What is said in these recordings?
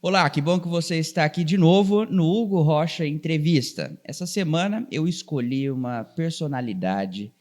Olá, que bom que você está aqui de novo no Hugo Rocha Entrevista. Essa semana eu escolhi uma personalidade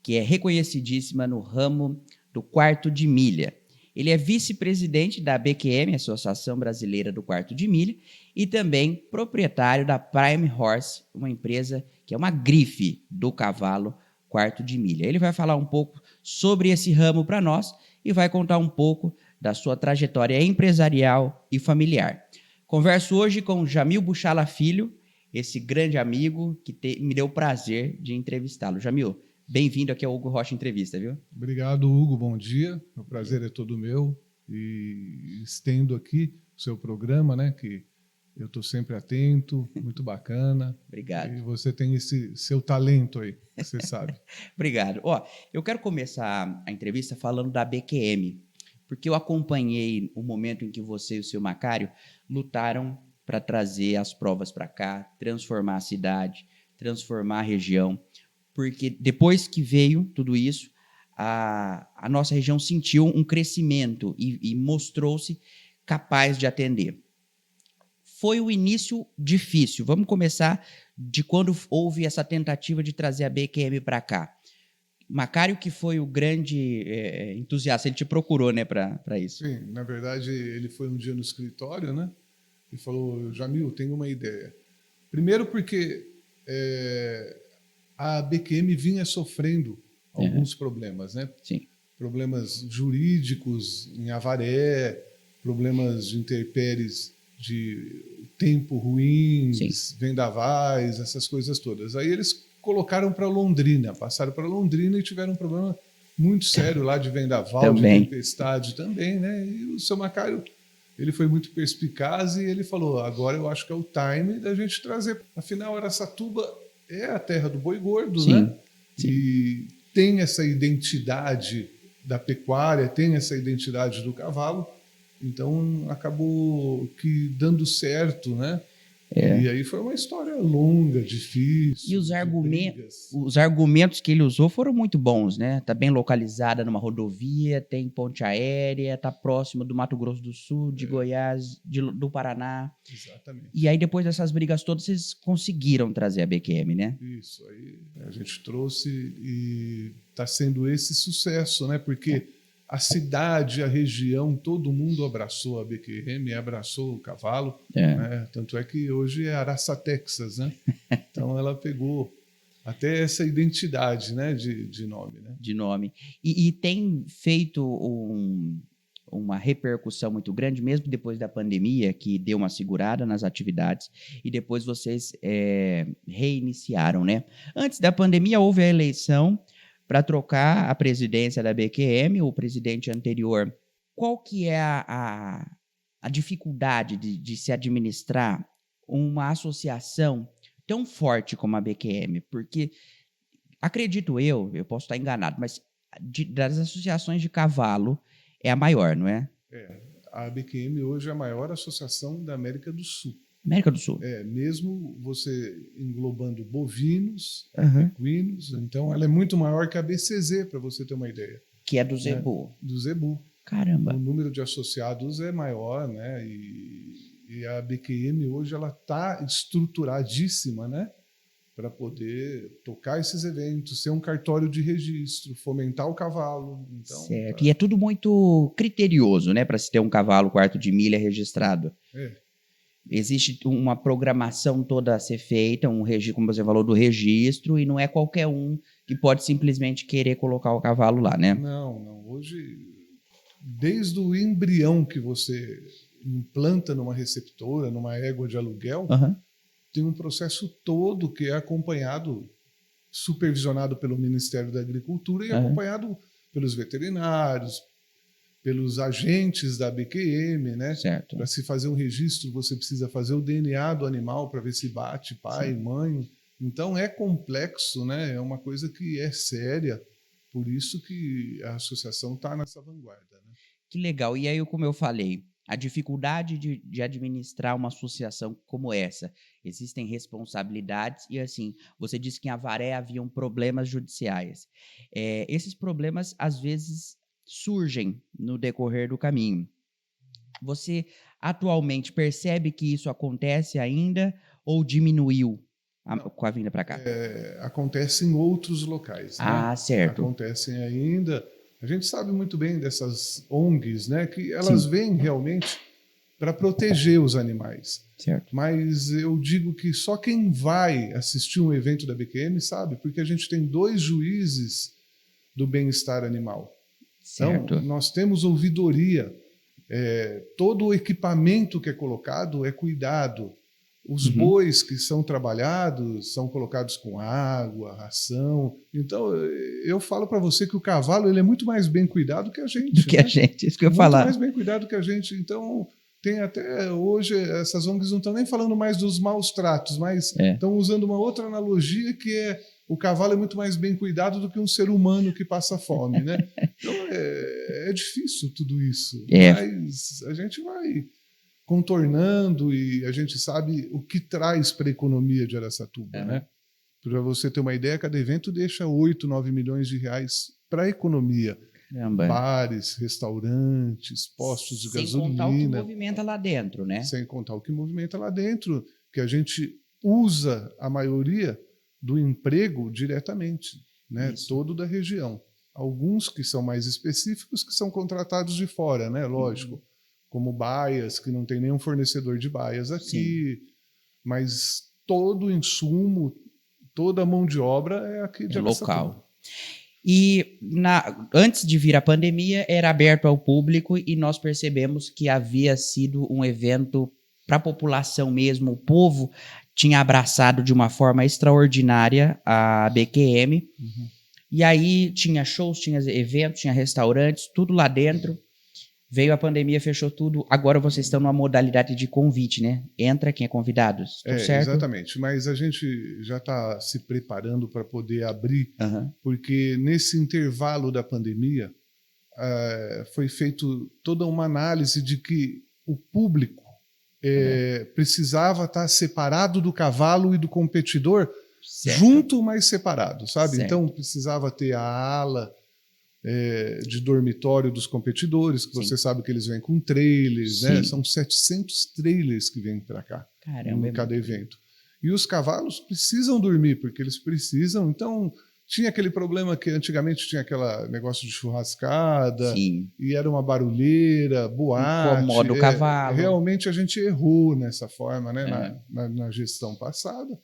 que é reconhecidíssima no ramo do quarto de milha. Ele é vice-presidente da ABQM, Associação Brasileira do Quarto de Milha, e também proprietário da Prime Horse, uma empresa que é uma grife do cavalo quarto de milha. Ele vai falar um pouco sobre esse ramo para nós e vai contar um pouco da sua trajetória empresarial e familiar. Converso hoje com Jamil Buchala Filho, esse grande amigo que me deu o prazer de entrevistá-lo. Jamil, bem-vindo aqui ao Hugo Rocha Entrevista, viu? Obrigado, Hugo. Bom dia. O prazer é todo meu. E estendo aqui o seu programa, né? Que eu estou sempre atento, muito bacana. Obrigado. E você tem esse seu talento aí, que você sabe. Obrigado. Eu quero começar a entrevista falando da BQM, porque eu acompanhei o momento em que você e o seu Macário lutaram para trazer as provas para cá, transformar a cidade, transformar a região, porque depois que veio tudo isso, a nossa região sentiu um crescimento e mostrou-se capaz de atender. Foi o início difícil. Vamos começar de quando houve essa tentativa de trazer a BQM para cá. Macário, que foi o grande entusiasta, ele te procurou, né, para isso? Sim, na verdade, ele foi um dia no escritório, né? E falou: Jamil, tenho uma ideia. Primeiro porque a BQM vinha sofrendo alguns problemas, né? Sim. Problemas jurídicos em Avaré, problemas de intempéries de tempo ruins, Sim. vendavais, essas coisas todas. Aí eles colocaram para Londrina, passaram para Londrina e tiveram um problema muito sério lá de vendaval, Também. de tempestade também, né? E o seu Macário, ele foi muito perspicaz e ele falou: agora eu acho que é o time da gente trazer. Afinal, Araçatuba é a terra do boi gordo, Sim. né? Sim. E tem essa identidade da pecuária, tem essa identidade do cavalo, então acabou que dando certo, né? E aí foi uma história longa, difícil. E os argumentos que ele usou foram muito bons, né? Está bem localizada numa rodovia, tem ponte aérea, está próximo do Mato Grosso do Sul, de Goiás, do Paraná. Exatamente. E aí, depois dessas brigas todas, vocês conseguiram trazer a BQM, né? Isso, aí a gente trouxe e está sendo esse sucesso, né? Porque a cidade, a região, todo mundo abraçou a BQM, abraçou o cavalo. Né? Tanto é que hoje é Araça, Texas, né? Então ela pegou até essa identidade, né, de nome. Né? De nome. E tem feito uma repercussão muito grande, mesmo depois da pandemia, que deu uma segurada nas atividades, e depois vocês reiniciaram, né? Antes da pandemia, houve a eleição para trocar a presidência da BQM, o presidente anterior. Qual que é a dificuldade de se administrar uma associação tão forte como a BQM? Porque, acredito eu posso estar enganado, mas das associações de cavalo é a maior, não é? A BQM hoje é a maior associação da América do Sul. América do Sul. Mesmo você englobando bovinos, equinos, então ela é muito maior que a BCZ, para você ter uma ideia. Que é do Zebu. Do Zebu. Caramba. O número de associados é maior, né? E a BQM hoje ela está estruturadíssima, né? Para poder tocar esses eventos, ser um cartório de registro, fomentar o cavalo. Então, certo. E é tudo muito criterioso, né? Para se ter um cavalo quarto de milha registrado. Existe uma programação toda a ser feita, um registro, como você falou, do registro, e não é qualquer um que pode simplesmente querer colocar o cavalo lá, né? Não. Hoje, desde o embrião que você implanta numa receptora, numa égua de aluguel, tem um processo todo que é acompanhado, supervisionado pelo Ministério da Agricultura e acompanhado pelos veterinários, pelos agentes da BQM, né? Certo. Para se fazer um registro, você precisa fazer o DNA do animal para ver se bate pai, mãe. Então é complexo, né? É uma coisa que é séria. Por isso que a associação está nessa vanguarda. Né? Que legal. E aí, como eu falei, a dificuldade de administrar uma associação como essa. Existem responsabilidades e, assim, você disse que em Avaré haviam problemas judiciais. Esses problemas, às vezes, surgem no decorrer do caminho. Você atualmente percebe que isso acontece ainda ou diminuiu com a vinda para cá? Acontece em outros locais, né? Ah, certo. Acontecem ainda. A gente sabe muito bem dessas ONGs, né? Que elas Sim, vêm realmente para proteger os animais. certo. Mas eu digo que só quem vai assistir um evento da BQM sabe, porque a gente tem 2 juízes do bem-estar animal. Então, Certo. nós temos ouvidoria. Todo o equipamento que é colocado é cuidado. Os Uhum. bois que são trabalhados são colocados com água, ração. Então, eu falo para você que o cavalo ele é muito mais bem cuidado que a gente. Do que né? a gente, isso que eu ia Muito falar. mais bem cuidado que a gente. Então, tem até hoje, essas ONGs não estão nem falando mais dos maus tratos, mas estão usando uma outra analogia que é o cavalo é muito mais bem cuidado do que um ser humano que passa fome, né? Então, é difícil tudo isso, mas a gente vai contornando e a gente sabe o que traz para a economia de Araçatuba, né? Para você ter uma ideia, cada evento deixa 8, 9 milhões de reais para a economia. Caramba. Bares, restaurantes, postos de gasolina. Sem contar o que movimenta lá dentro, né? Sem contar o que movimenta lá dentro, que a gente usa a maioria do emprego diretamente, né? Todo da região. Alguns que são mais específicos que são contratados de fora, né? Lógico. Como baias, que não tem nenhum fornecedor de baias aqui, mas todo o insumo, toda a mão de obra é aqui de Araçatuba. Local. E antes de vir a pandemia, era aberto ao público e nós percebemos que havia sido um evento para a população mesmo, o povo tinha abraçado de uma forma extraordinária a BQM, e aí tinha shows, tinha eventos, tinha restaurantes, tudo lá dentro. Veio a pandemia, fechou tudo. Agora vocês estão numa modalidade de convite, né? Entra quem é convidado. Tudo certo? Exatamente. Mas a gente já está se preparando para poder abrir, porque nesse intervalo da pandemia foi feito toda uma análise de que o público precisava estar separado do cavalo e do competidor, junto, mas separado, sabe? Certo. Então precisava ter a ala de dormitório dos competidores, que você sabe que eles vêm com trailers, né? São 700 trailers que vêm para cá. Caramba, em cada evento. E os cavalos precisam dormir, porque eles precisam. Então, tinha aquele problema que antigamente tinha aquele negócio de churrascada, e era uma barulheira, boate. Incomoda o cavalo. Realmente a gente errou nessa forma, né? Na gestão passada.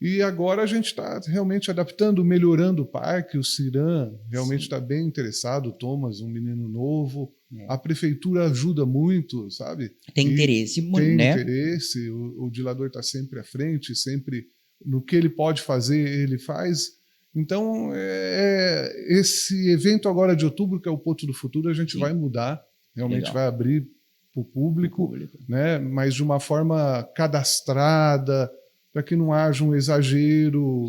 E agora a gente está realmente adaptando, melhorando o parque. O Ciran realmente está bem interessado. O Thomas, um menino novo. A prefeitura ajuda muito, sabe? Tem interesse, né? Tem interesse. O dilador está sempre à frente, sempre no que ele pode fazer, ele faz. Então, esse evento agora de outubro, que é o Porto do Futuro, a gente vai mudar. Realmente vai abrir para o público, né? Mas de uma forma cadastrada, para que não haja um exagero,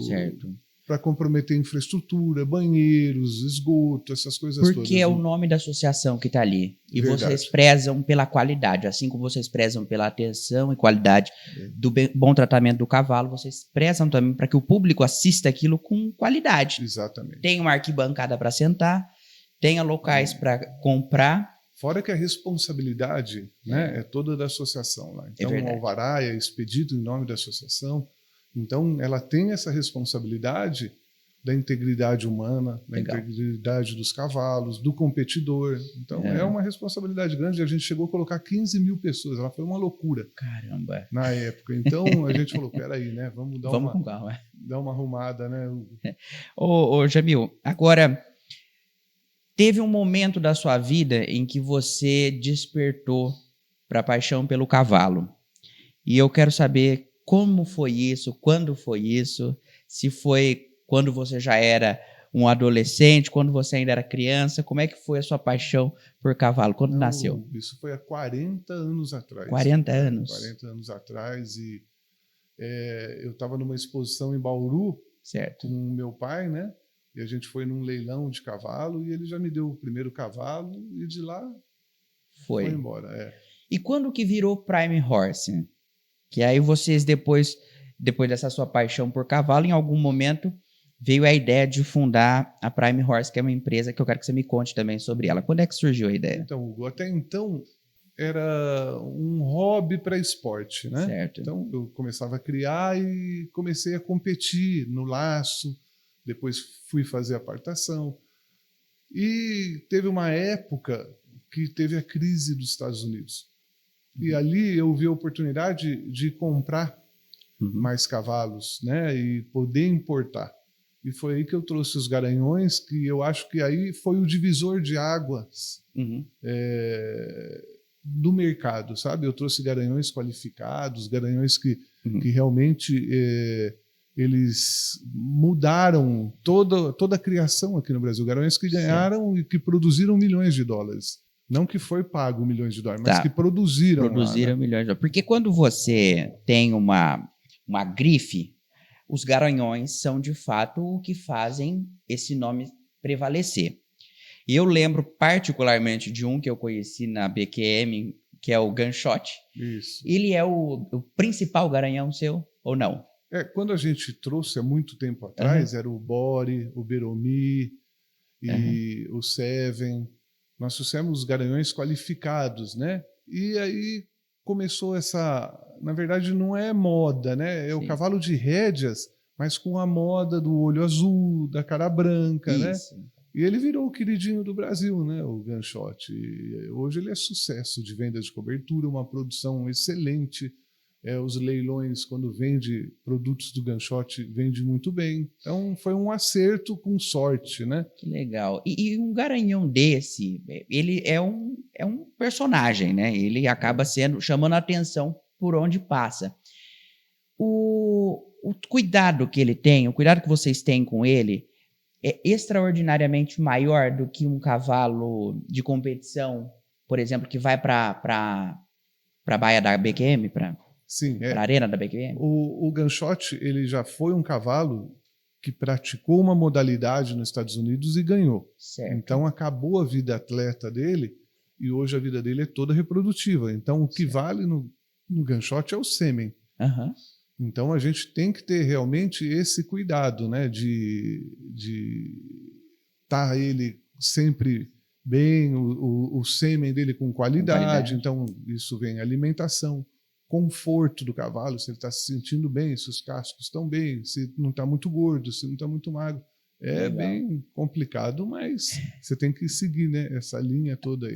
para comprometer infraestrutura, banheiros, esgoto, essas coisas todas. Porque é o nome da associação que está ali. E vocês prezam pela qualidade, assim como vocês prezam pela atenção e qualidade do bom tratamento do cavalo, vocês prezam também para que o público assista aquilo com qualidade. Exatamente. Tem uma arquibancada para sentar, tenha locais para comprar. Fora que a responsabilidade é toda da associação lá. Então, o alvará é expedido em nome da associação. Então, ela tem essa responsabilidade da integridade humana, da integridade dos cavalos, do competidor. Então, é uma responsabilidade grande. A gente chegou a colocar 15 mil pessoas. Ela foi uma loucura. Caramba! Na época. Então, a gente falou, peraí, né? Vamos dar uma arrumada, né? Ô, Jamil, agora... Teve um momento da sua vida em que você despertou para a paixão pelo cavalo. E eu quero saber como foi isso, quando foi isso, se foi quando você já era um adolescente, quando você ainda era criança, como é que foi a sua paixão por cavalo? Quando nasceu? Isso foi há 40 anos atrás. 40 anos? 40 anos atrás. E eu estava numa exposição em Bauru com o meu pai, né? E a gente foi num leilão de cavalo e ele já me deu o primeiro cavalo e de lá foi embora. E quando que virou Prime Horse? Que aí vocês, depois dessa sua paixão por cavalo, em algum momento veio a ideia de fundar a Prime Horse, que é uma empresa que eu quero que você me conte também sobre ela. Quando é que surgiu a ideia? Então, Hugo, até então era um hobby para esporte, né? Certo. Então eu começava a criar e comecei a competir no laço, depois fui fazer apartação. E teve uma época que teve a crise dos Estados Unidos. E ali eu vi a oportunidade de comprar mais cavalos, né? E poder importar. E foi aí que eu trouxe os Garanhões, que eu acho que aí foi o divisor de águas do mercado, sabe? Eu trouxe Garanhões qualificados, Garanhões que realmente eles mudaram toda a criação aqui no Brasil. Garanhões que ganharam e que produziram milhões de dólares. Não que foi pago milhões de dólares, mas que produziram lá, né? Milhões de dólares. Porque quando você tem uma grife, os Garanhões são, de fato, o que fazem esse nome prevalecer. E eu lembro particularmente de um que eu conheci na BQM, que é o Gunshot. Isso. Ele é o principal Garanhão seu, ou não? Quando a gente trouxe há muito tempo atrás, era o Bore, o Beromi e o Seven. Nós trouxemos os Garanhões qualificados, né? E aí começou essa... Na verdade, não é moda, né? É o cavalo de rédeas, mas com a moda do olho azul, da cara branca, né? E ele virou o queridinho do Brasil, né? O Gunshot. E hoje ele é sucesso de venda de cobertura, uma produção excelente. Os leilões, quando vende produtos do Gunshot, vende muito bem. Então, foi um acerto com sorte, né? Que legal. E um Garanhão desse, ele é um personagem, né? Ele acaba chamando a atenção por onde passa. O cuidado que ele tem, o cuidado que vocês têm com ele, é extraordinariamente maior do que um cavalo de competição, por exemplo, que vai para a baia da BQM, para a arena da BQM? O Gunshot, ele já foi um cavalo que praticou uma modalidade nos Estados Unidos e ganhou. Certo. Então acabou a vida atleta dele e hoje a vida dele é toda reprodutiva. Então o que vale no Gunshot é o sêmen. Então a gente tem que ter realmente esse cuidado, né, de estar ele sempre bem, o sêmen dele com qualidade. Então isso vem alimentação, conforto do cavalo, se ele está se sentindo bem, se os cascos estão bem, se não está muito gordo, se não está muito magro. É bem complicado, mas você tem que seguir, né, essa linha toda aí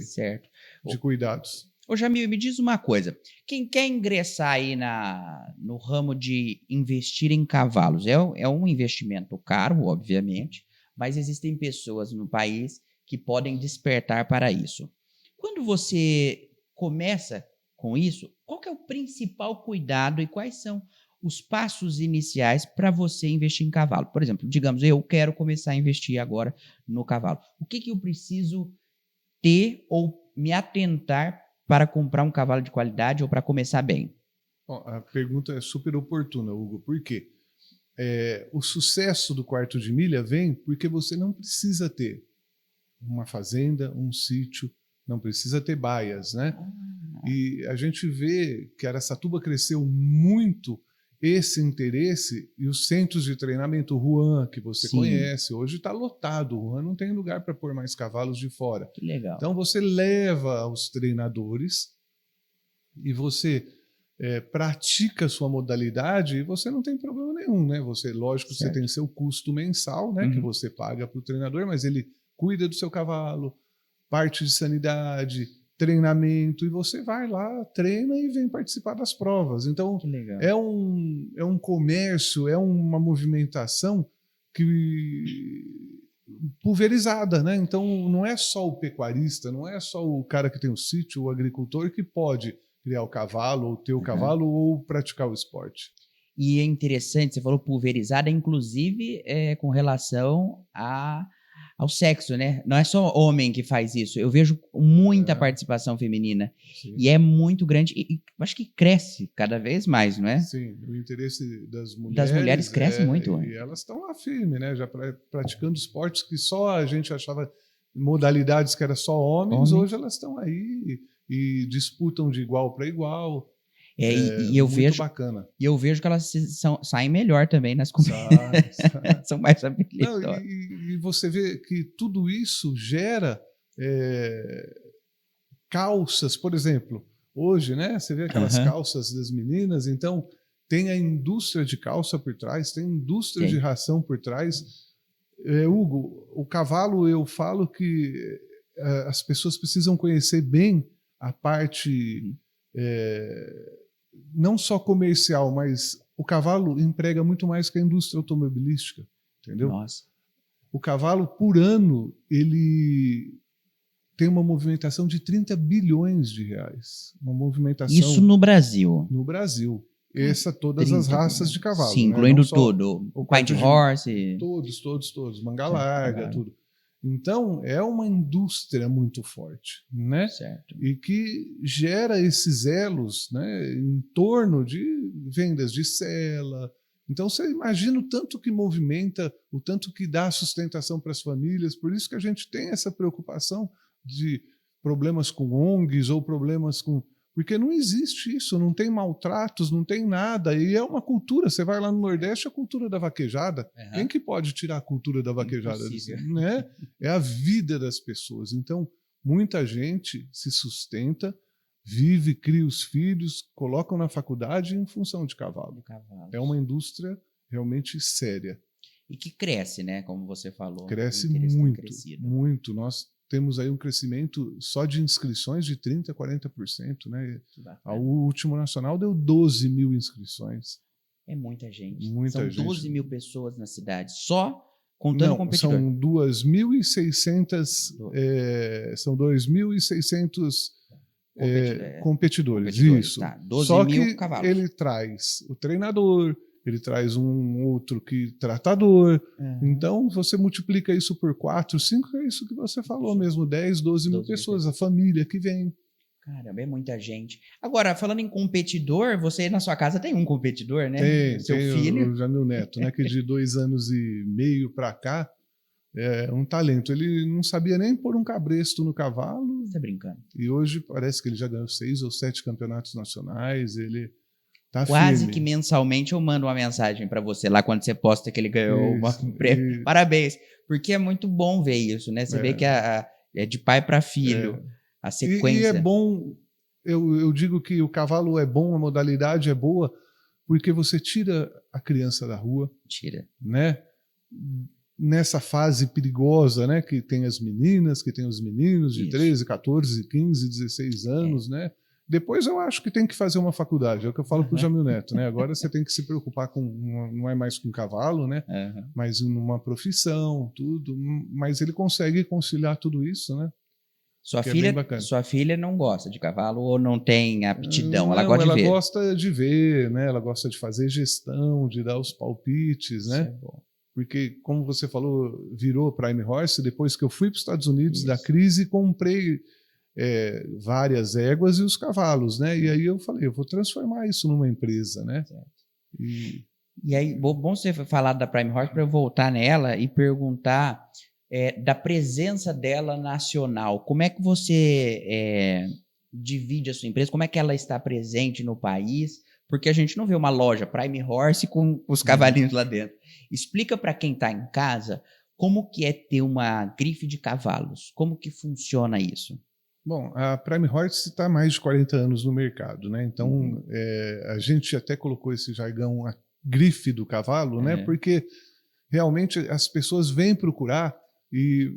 de cuidados. Ô Jamil, me diz uma coisa. Quem quer ingressar aí no ramo de investir em cavalos, é um investimento caro, obviamente, mas existem pessoas no país que podem despertar para isso. Quando você começa com isso, qual que é o principal cuidado e quais são os passos iniciais para você investir em cavalo? Por exemplo, digamos, eu quero começar a investir agora no cavalo. O que eu preciso ter ou me atentar para comprar um cavalo de qualidade ou para começar bem? A pergunta é super oportuna, Hugo. Por quê? O sucesso do quarto de milha vem porque você não precisa ter uma fazenda, um sítio, não precisa ter baias, né? E a gente vê que Araçatuba cresceu muito esse interesse e os centros de treinamento, o Juan, que você conhece, hoje está lotado. O Juan não tem lugar para pôr mais cavalos de fora. Que legal. Então você leva os treinadores e você pratica a sua modalidade e você não tem problema nenhum, né? Lógico, você tem seu custo mensal, né? Que você paga para o treinador, mas ele cuida do seu cavalo, parte de sanidade, treinamento, e você vai lá, treina e vem participar das provas. Então, é um comércio, é uma movimentação pulverizada, né? Então, não é só o pecuarista, não é só o cara que tem o sítio, o agricultor, que pode criar o cavalo, ou ter o cavalo, ou praticar o esporte. E é interessante, você falou pulverizada, inclusive com relação ao sexo, né? Não é só homem que faz isso. Eu vejo muita participação feminina. Sim. E é muito grande. E acho que cresce cada vez mais, não é? Sim, o interesse das mulheres... Das mulheres cresce muito. E elas estão lá firme, né? Já praticando esportes que só a gente achava modalidades que era só homens. Hoje elas estão aí e disputam de igual para igual. E eu muito vejo bacana. E eu vejo que elas saem melhor também nas competições. São mais habilidosas. E você vê que tudo isso gera calças, por exemplo. Hoje, né? Você vê aquelas calças das meninas, então tem a indústria de calça por trás, tem a indústria de ração por trás. Hugo, o cavalo, eu falo que as pessoas precisam conhecer bem a parte não só comercial, mas o cavalo emprega muito mais que a indústria automobilística, entendeu? Nossa. O cavalo, por ano, ele tem uma movimentação de 30 bilhões de reais. Uma movimentação... Isso no Brasil? No Brasil. Todas as raças de cavalo. Sim, né? incluindo tudo. O White Horse. Todos. Manga larga, tudo. Então, é uma indústria muito forte, né? Certo. E que gera esses elos, né, em torno de vendas de sela. Então, você imagina o tanto que movimenta, o tanto que dá sustentação para as famílias. Por isso que a gente tem essa preocupação de problemas com ONGs ou problemas com... Porque não existe isso, não tem maltratos, não tem nada. E é uma cultura. Você vai lá no Nordeste, a cultura da vaquejada. Quem que pode tirar a cultura da vaquejada? Né? É a vida das pessoas. Então, muita gente se sustenta, vive, cria os filhos, colocam na faculdade em função de cavalo. É uma indústria realmente séria. E que cresce, né? Como você falou. Cresce muito, muito. Nós temos aí um crescimento só de inscrições de 30% a 40%. Né? O último nacional deu 12 mil inscrições. É muita gente. São 12 mil pessoas na cidade, só contando competidor. São 2.600 são 2.600 competidores. Isso. Tá, 12 só mil que cavalos. Ele traz o treinador, ele traz um outro tratador. Então, você multiplica isso por 4, 5, é isso que você falou mesmo, 10, 12 mil pessoas, a família que vem. Caramba, é muita gente. Agora, falando em competidor, você na sua casa tem um competidor, né? Tem, Seu filho. O Jamil Neto, né, que de 2 anos e meio para cá, é um talento. Ele não sabia nem pôr um cabresto no cavalo. Você tá brincando. E hoje parece que ele já ganhou 6 ou 7 campeonatos nacionais, ele... Tá quase firme. Que mensalmente eu mando uma mensagem para você lá quando você posta que ele ganhou um prêmio. Parabéns, porque é muito bom ver isso, né? Você vê que é de pai para filho, a sequência. E é bom, eu digo que o cavalo é bom, a modalidade é boa, porque você tira a criança da rua. Tira. Né? Nessa fase perigosa, né? Que tem as meninas, que tem os meninos de 13, 14, 15, 16 anos, né? Depois eu acho que tem que fazer uma faculdade, é o que eu falo para o Jamil Neto, né? Agora você tem que se preocupar com, não é mais com cavalo, né? Mas numa profissão, tudo. Mas ele consegue conciliar tudo isso, né? Sua filha não gosta de cavalo ou não tem aptidão? Ela gosta de ver? Ela gosta de ver, né? Ela gosta de fazer gestão, de dar os palpites, né? Isso é bom. Porque, como você falou, virou Prime Horse. Depois que eu fui para os Estados Unidos da crise, comprei várias éguas e os cavalos, né? E aí eu falei, eu vou transformar isso numa empresa, né? E aí, bom você falar da Prime Horse para eu voltar nela e perguntar da presença dela nacional. Como é que você divide a sua empresa? Como é que ela está presente no país? Porque a gente não vê uma loja Prime Horse com os cavalinhos lá dentro. Explica para quem está em casa como que é ter uma grife de cavalos. Como que funciona isso? Bom, a Prime Horse está há mais de 40 anos no mercado, né? Então, a gente até colocou esse jargão, a grife do cavalo, né? Porque realmente as pessoas vêm procurar e,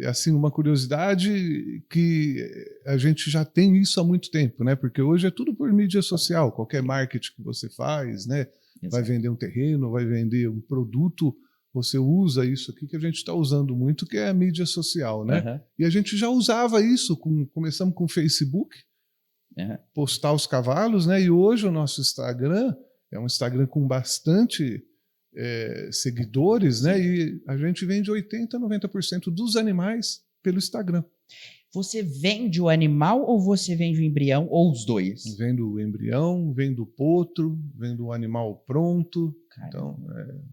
assim, uma curiosidade que a gente já tem isso há muito tempo, né? Porque hoje é tudo por mídia social, qualquer marketing que você faz, né? Vai vender um terreno, vai vender um produto, você usa isso aqui que a gente está usando muito, que é a mídia social, né? E a gente já usava isso, começamos com o Facebook, postar os cavalos, né? E hoje o nosso Instagram é um Instagram com bastante seguidores, né? E a gente vende 80%, 90% dos animais pelo Instagram. Você vende o animal ou você vende o embrião ou os dois? Vendo o embrião, vendo o potro, vendo o animal pronto. Caramba. Então,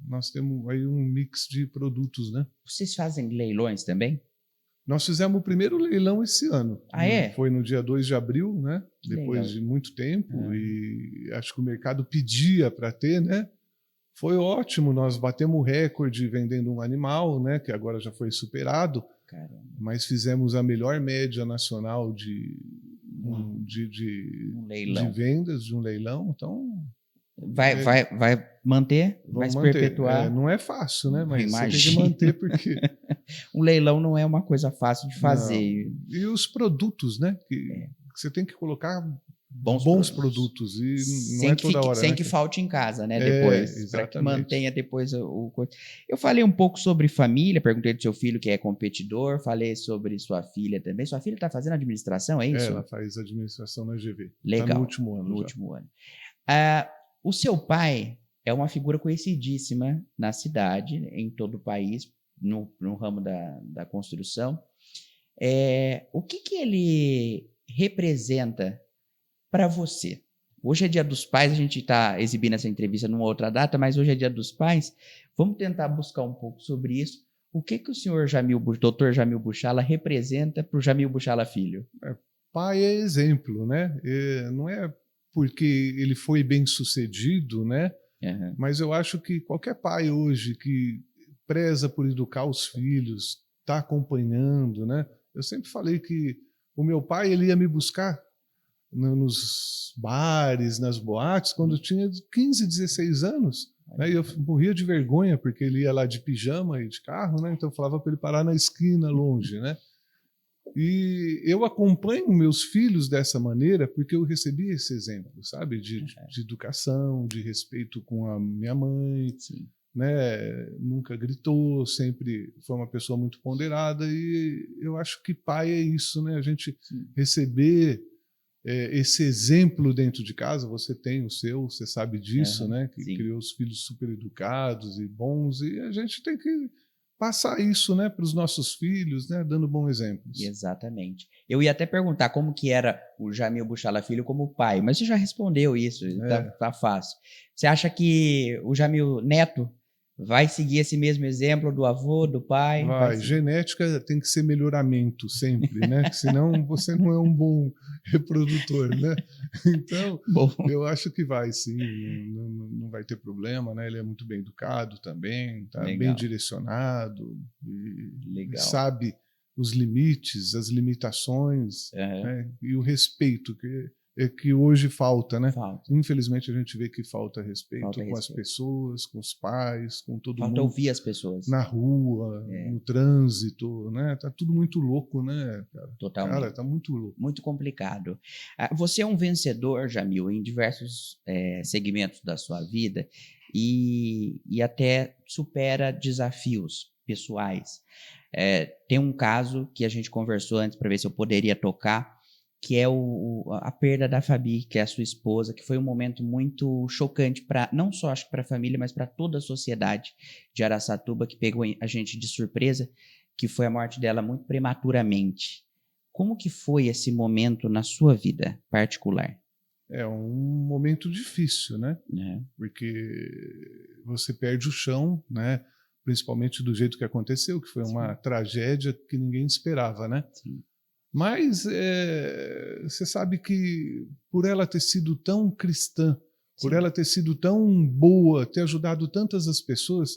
nós temos aí um mix de produtos, né? Vocês fazem leilões também? Nós fizemos o primeiro leilão esse ano. Ah, é? Foi no dia 2 de abril, né? Que depois legal. De muito tempo. E acho que o mercado pedia para ter, né? Foi ótimo, nós batemos o recorde vendendo um animal, né? Que agora já foi superado. Caramba. Mas fizemos a melhor média nacional de vendas de um leilão, então... Vai manter? Vai se perpetuar? Não é fácil, né? Mas Imagina. você tem que manter porque... Um leilão não é uma coisa fácil de fazer. Não. E os produtos, né? Que você tem que colocar bons produtos e não é toda hora. Sem que falte em casa, né? Depois, para que mantenha depois o... Eu falei um pouco sobre família, perguntei do seu filho que é competidor, falei sobre sua filha também. Sua filha está fazendo administração, é isso? Ela faz administração na GV. Legal. Tá no último ano. Último ano. O seu pai é uma figura conhecidíssima na cidade, em todo o país, no ramo da construção. O que ele representa para você? Hoje é Dia dos Pais, a gente está exibindo essa entrevista numa outra data, mas hoje é Dia dos Pais. Vamos tentar buscar um pouco sobre isso. O que o senhor Dr. Jamil Buchala representa para o Jamil Buchala Filho? Pai é exemplo, né? Não é porque ele foi bem sucedido, né? Uhum. Mas eu acho que qualquer pai hoje que preza por educar os filhos, está acompanhando, né? Eu sempre falei que o meu pai ele ia me buscar nos bares, nas boates, quando eu tinha 15, 16 anos. Né? E eu morria de vergonha, porque ele ia lá de pijama e de carro, né? Então eu falava para ele parar na esquina, longe, né? E eu acompanho meus filhos dessa maneira porque eu recebi esse exemplo, sabe? De educação, de respeito com a minha mãe, né? Nunca gritou, sempre foi uma pessoa muito ponderada e eu acho que pai é isso, né? A gente receber esse exemplo dentro de casa, você tem o seu, você sabe disso, né? Que criou os filhos super educados e bons e a gente tem que passar isso, né, para os nossos filhos, né, dando bons exemplos. Exatamente. Eu ia até perguntar como que era o Jamil Buchala Filho como pai, mas você já respondeu isso, tá fácil. Você acha que o Jamil Neto vai seguir esse mesmo exemplo do avô, do pai? Vai. Genética tem que ser melhoramento sempre, né? Senão você não é um bom reprodutor, né? Então, eu acho que vai, sim. Não vai ter problema, né? Ele é muito bem educado também, tá bem direcionado e sabe os limites, as limitações, né? E o respeito que hoje falta, né? Infelizmente a gente vê que falta respeito com as pessoas, com os pais, com todo mundo. Falta ouvir as pessoas. Na rua, no trânsito, né? Tá tudo muito louco, né, cara? Totalmente. Cara, tá muito louco. Muito complicado. Você é um vencedor, Jamil, em diversos segmentos da sua vida e até supera desafios pessoais. Tem um caso que a gente conversou antes para ver se eu poderia tocar, que é a perda da Fabi, que é a sua esposa, que foi um momento muito chocante não só acho para a família, mas para toda a sociedade de Araçatuba, que pegou a gente de surpresa, que foi a morte dela muito prematuramente. Como que foi esse momento na sua vida particular? É um momento difícil, né? Porque você perde o chão, né? Principalmente do jeito que aconteceu, que foi uma tragédia que ninguém esperava, né? Sim. Mas você sabe que por ela ter sido tão cristã, por ela ter sido tão boa, ter ajudado tantas as pessoas,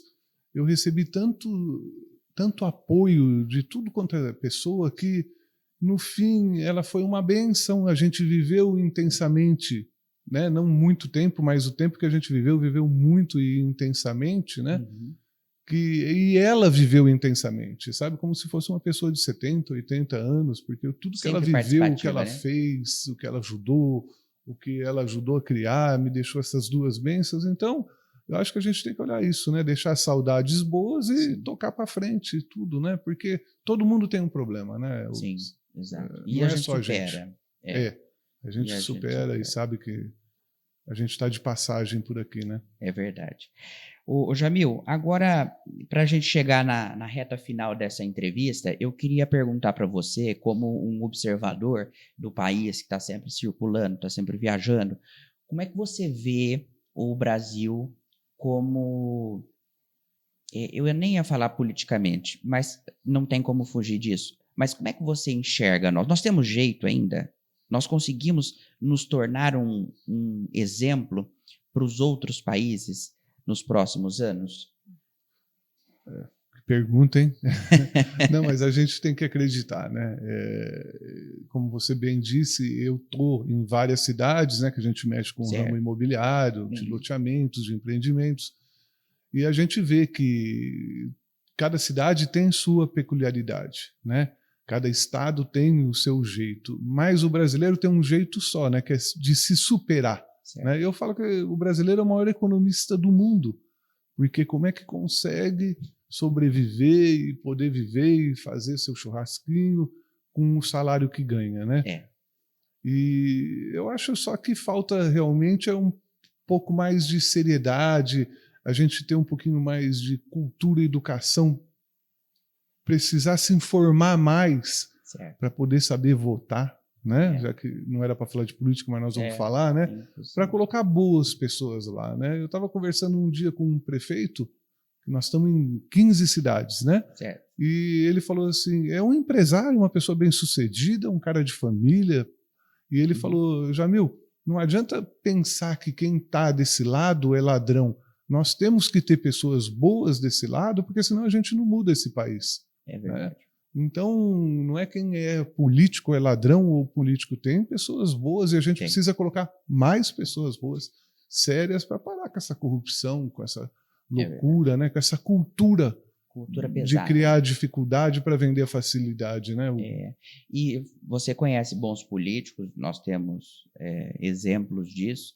eu recebi tanto apoio de tudo quanto é pessoa que, no fim, ela foi uma bênção. A gente viveu intensamente, né? Não muito tempo, mas o tempo que a gente viveu muito e intensamente, né? Uhum. E ela viveu intensamente, sabe? Como se fosse uma pessoa de 70, 80 anos, porque tudo que ela viveu, o que ela fez, o que ela ajudou a criar, me deixou essas duas bênçãos. Então, eu acho que a gente tem que olhar isso, né? Deixar saudades boas e tocar para frente tudo, né? Porque todo mundo tem um problema, né? Sim, exato. E não é só supera. A gente supera e sabe que a gente está de passagem por aqui, né? É verdade. Ô Jamil, agora, para a gente chegar na reta final dessa entrevista, eu queria perguntar para você, como um observador do país que está sempre circulando, está sempre viajando, como é que você vê o Brasil como... Eu nem ia falar politicamente, mas não tem como fugir disso. Mas como é que você enxerga nós? Nós temos jeito ainda? Nós conseguimos nos tornar um exemplo para os outros países nos próximos anos? Pergunta, hein? Não, mas a gente tem que acreditar, né? Como você bem disse, eu estou em várias cidades, né, que a gente mexe com o ramo imobiliário, de loteamentos, de empreendimentos, e a gente vê que cada cidade tem sua peculiaridade, né? Cada estado tem o seu jeito, mas o brasileiro tem um jeito só, né, que é de se superar. Né? Eu falo que o brasileiro é o maior economista do mundo, porque como é que consegue sobreviver e poder viver e fazer seu churrasquinho com o salário que ganha, né? E eu acho só que falta realmente um pouco mais de seriedade, a gente ter um pouquinho mais de cultura e educação, precisar se informar mais para poder saber votar, né? Já que não era para falar de política, mas nós vamos falar, né? Para colocar boas pessoas lá, né? Eu estava conversando um dia com um prefeito, nós estamos em 15 cidades, né? E ele falou assim, é um empresário, uma pessoa bem-sucedida, um cara de família, e ele falou, Jamil, não adianta pensar que quem está desse lado é ladrão. Nós temos que ter pessoas boas desse lado, porque senão a gente não muda esse país. É verdade. Né? Então, não é quem é político é ladrão ou político, tem pessoas boas e a gente precisa colocar mais pessoas boas, sérias, para parar com essa corrupção, com essa loucura, né? Com essa cultura pesada, de criar dificuldade para vender a facilidade. Né? E você conhece bons políticos, nós temos exemplos disso,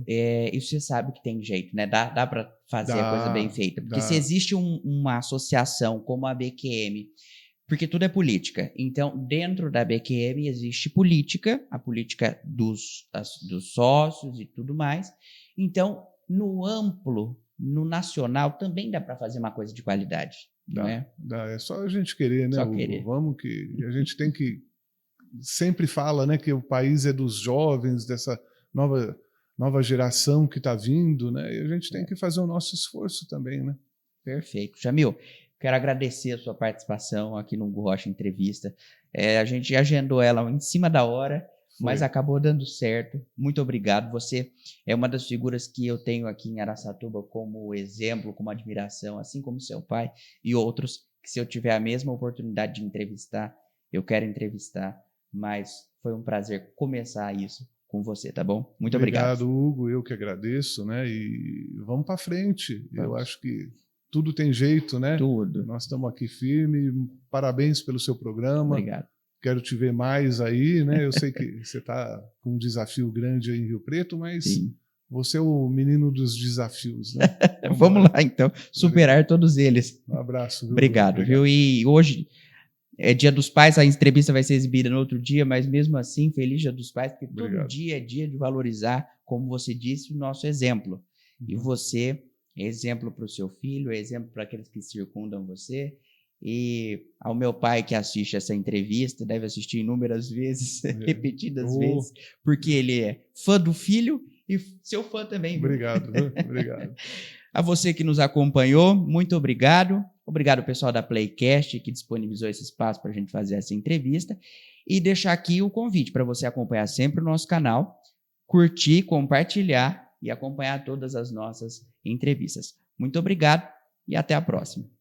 e você sabe que tem jeito, né? Dá para fazer a coisa bem feita. Porque se existe uma associação como a BQM, porque tudo é política. Então, dentro da BQM existe política, a política dos sócios e tudo mais. Então, no amplo, no nacional, também dá para fazer uma coisa de qualidade. Não é? Dá. É só a gente querer, né? Vamos que a gente tem que sempre fala, né, que o país é dos jovens, dessa nova geração que está vindo, né? E a gente tem que fazer o nosso esforço também, né? Perfeito. Jamil, quero agradecer a sua participação aqui no Hugo Rocha Entrevista. A gente agendou ela em cima da hora, mas acabou dando certo. Muito obrigado. Você é uma das figuras que eu tenho aqui em Araçatuba como exemplo, como admiração, assim como seu pai e outros, que se eu tiver a mesma oportunidade de entrevistar, eu quero entrevistar, mas foi um prazer começar isso com você, tá bom? Muito obrigado. Obrigado, Hugo. Eu que agradeço, né? E vamos para frente. Eu acho que tudo tem jeito, né? Tudo. Nós estamos aqui firme. Parabéns pelo seu programa. Obrigado. Quero te ver mais aí, né? Eu sei que você está com um desafio grande aí em Rio Preto, mas você é o menino dos desafios, né? Vamos lá, então. Superar todos eles. Um abraço. Viu? Obrigado, viu? E hoje é Dia dos Pais, a entrevista vai ser exibida no outro dia, mas mesmo assim, feliz Dia dos Pais, porque todo dia é dia de valorizar, como você disse, o nosso exemplo. E você é exemplo para o seu filho, é exemplo para aqueles que circundam você. E ao meu pai que assiste essa entrevista, deve assistir inúmeras vezes, repetidas vezes, porque ele é fã do filho e seu fã também. Obrigado, obrigado. A você que nos acompanhou, muito obrigado. Obrigado, pessoal da Playcast, que disponibilizou esse espaço para a gente fazer essa entrevista. E deixar aqui o convite para você acompanhar sempre o nosso canal, curtir, compartilhar e acompanhar todas as nossas entrevistas. Muito obrigado e até a próxima.